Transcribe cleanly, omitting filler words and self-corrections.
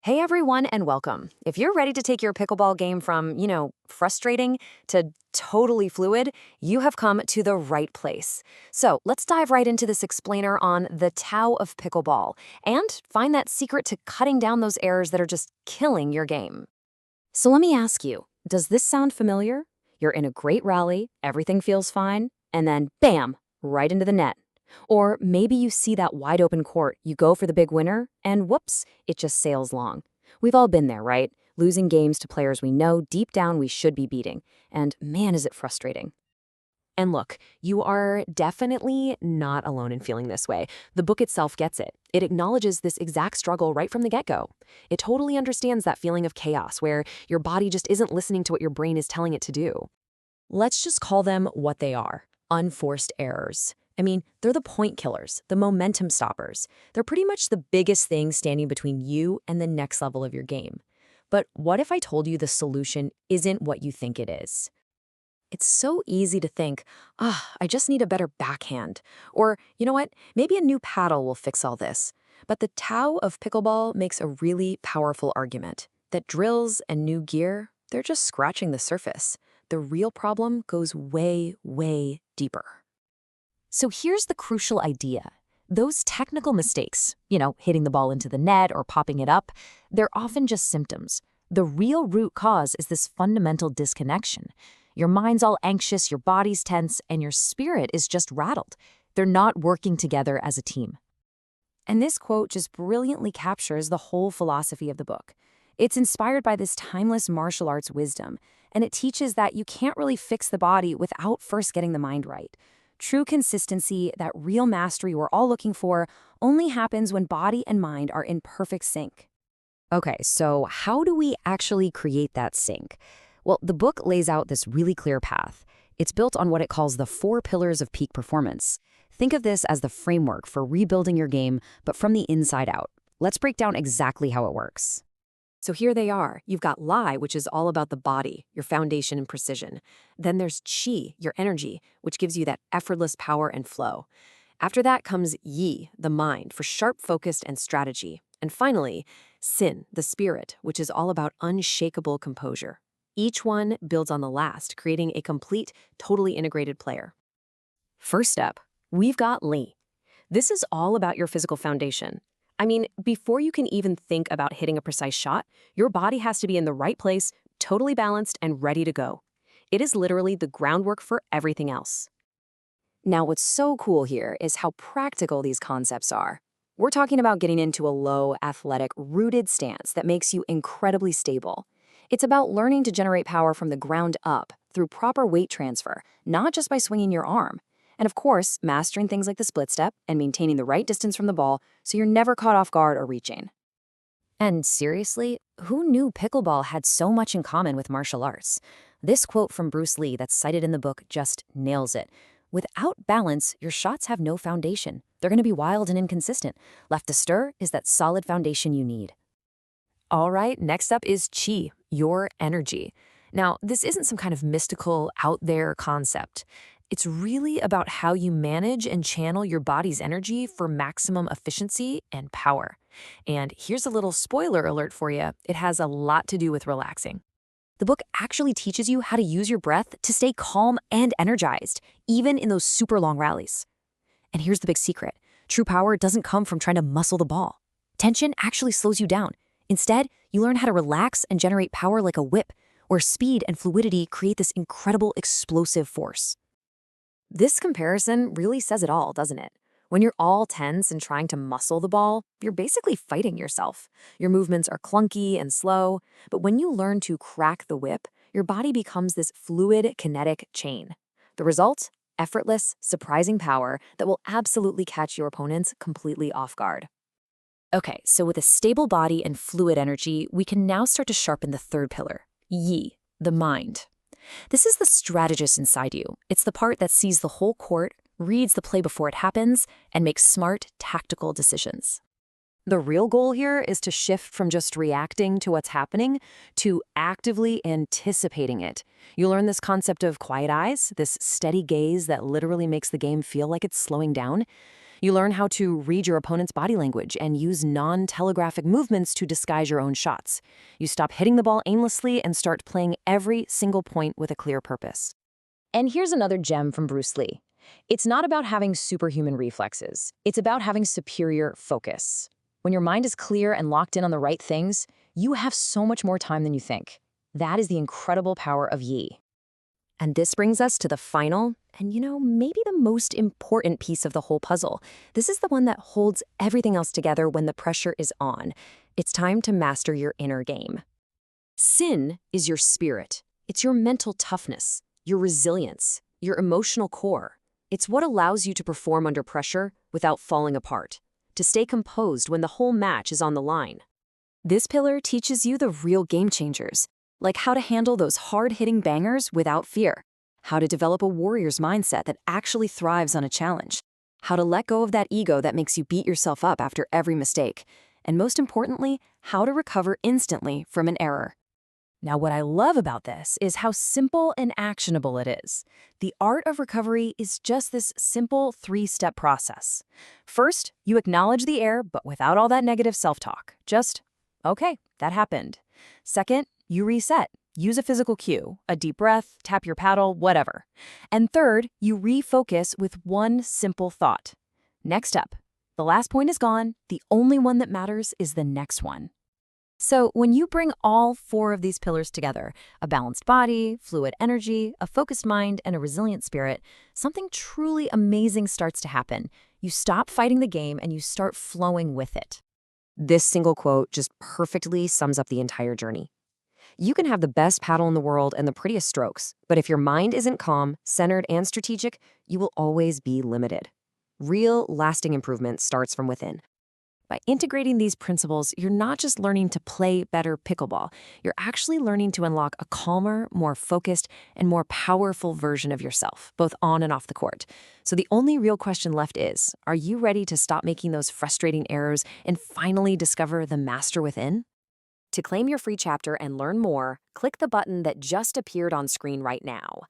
Hey everyone, and welcome. If you're ready to take your pickleball game from, frustrating to totally fluid, you have come to the right place. So let's dive right into this explainer on the Tao of Pickleball and find that secret to cutting down those errors that are just killing your game. So let me ask you, does this sound familiar? You're in a great rally, everything feels fine, and then bam, right into the net. Or maybe you see that wide open court, you go for the big winner, and whoops, it just sails long. We've all been there, right? Losing games to players we know deep down we should be beating. And man, is it frustrating. And look, you are definitely not alone in feeling this way. The book itself gets it. It acknowledges this exact struggle right from the get-go. It totally understands that feeling of chaos where your body just isn't listening to what your brain is telling it to do. Let's just call them what they are, unforced errors. I mean, they're the point killers, the momentum stoppers. They're pretty much the biggest thing standing between you and the next level of your game. But what if I told you the solution isn't what you think it is? It's so easy to think, I just need a better backhand. Or, you know what, maybe a new paddle will fix all this. But the Tao of Pickleball makes a really powerful argument that drills and new gear, they're just scratching the surface. The real problem goes way, way deeper. So here's the crucial idea. Those technical mistakes, hitting the ball into the net or popping it up, they're often just symptoms. The real root cause is this fundamental disconnection. Your mind's all anxious, your body's tense, and your spirit is just rattled. They're not working together as a team. And this quote just brilliantly captures the whole philosophy of the book. It's inspired by this timeless martial arts wisdom, and it teaches that you can't really fix the body without first getting the mind right. True consistency, that real mastery we're all looking for, only happens when body and mind are in perfect sync. Okay, so how do we actually create that sync? Well, the book lays out this really clear path. It's built on what it calls the 4 pillars of peak performance. Think of this as the framework for rebuilding your game, but from the inside out. Let's break down exactly how it works. So here they are. You've got Lai, which is all about the body, your foundation and precision. Then there's Qi, your energy, which gives you that effortless power and flow. After that comes Yi, the mind, for sharp focus and strategy. And finally, Sin, the spirit, which is all about unshakable composure. Each one builds on the last, creating a complete, totally integrated player. First up, we've got Li. This is all about your physical foundation. I mean, before you can even think about hitting a precise shot, your body has to be in the right place, totally balanced and ready to go. It is literally the groundwork for everything else. Now, what's so cool here is how practical these concepts are. We're talking about getting into a low, athletic, rooted stance that makes you incredibly stable. It's about learning to generate power from the ground up through proper weight transfer, not just by swinging your arm. And of course, mastering things like the split step and maintaining the right distance from the ball so you're never caught off guard or reaching. And seriously, who knew pickleball had so much in common with martial arts? This quote from Bruce Lee that's cited in the book just nails it. Without balance, your shots have no foundation. They're going to be wild and inconsistent. Left to stir is that solid foundation you need. All right, next up is Qi, your energy. Now, this isn't some kind of mystical, out there concept. It's really about how you manage and channel your body's energy for maximum efficiency and power. And here's a little spoiler alert for you. It has a lot to do with relaxing. The book actually teaches you how to use your breath to stay calm and energized, even in those super long rallies. And here's the big secret. True power doesn't come from trying to muscle the ball. Tension actually slows you down. Instead, you learn how to relax and generate power like a whip, where speed and fluidity create this incredible explosive force. This comparison really says it all, doesn't it? When you're all tense and trying to muscle the ball, you're basically fighting yourself. Your movements are clunky and slow, but when you learn to crack the whip, your body becomes this fluid, kinetic chain. The result? Effortless, surprising power that will absolutely catch your opponents completely off guard. Okay, so with a stable body and fluid energy, we can now start to sharpen the third pillar, Yi, the mind. This is the strategist inside you. It's the part that sees the whole court, reads the play before it happens, and makes smart, tactical decisions. The real goal here is to shift from just reacting to what's happening to actively anticipating it. You learn this concept of quiet eyes, this steady gaze that literally makes the game feel like it's slowing down. You learn how to read your opponent's body language and use non-telegraphic movements to disguise your own shots. You stop hitting the ball aimlessly and start playing every single point with a clear purpose. And here's another gem from Bruce Lee. It's not about having superhuman reflexes. It's about having superior focus. When your mind is clear and locked in on the right things, you have so much more time than you think. That is the incredible power of Yi. And this brings us to the final, and maybe the most important piece of the whole puzzle. This is the one that holds everything else together when the pressure is on. It's time to master your inner game. Sin is your spirit. It's your mental toughness, your resilience, your emotional core. It's what allows you to perform under pressure without falling apart, to stay composed when the whole match is on the line. This pillar teaches you the real game changers, like how to handle those hard-hitting bangers without fear, how to develop a warrior's mindset that actually thrives on a challenge, how to let go of that ego that makes you beat yourself up after every mistake, and most importantly, how to recover instantly from an error. Now, what I love about this is how simple and actionable it is. The art of recovery is just this simple 3-step process. First, you acknowledge the error, but without all that negative self-talk. Just, okay, that happened. Second, you reset. Use a physical cue, a deep breath, tap your paddle, whatever. And third, you refocus with one simple thought. Next up, the last point is gone. The only one that matters is the next one. So when you bring all 4 of these pillars together, a balanced body, fluid energy, a focused mind, and a resilient spirit, something truly amazing starts to happen. You stop fighting the game and you start flowing with it. This single quote just perfectly sums up the entire journey. You can have the best paddle in the world and the prettiest strokes, but if your mind isn't calm, centered, and strategic, you will always be limited. Real, lasting improvement starts from within. By integrating these principles, you're not just learning to play better pickleball, you're actually learning to unlock a calmer, more focused, and more powerful version of yourself, both on and off the court. So the only real question left is, are you ready to stop making those frustrating errors and finally discover the master within? To claim your free chapter and learn more, click the button that just appeared on screen right now.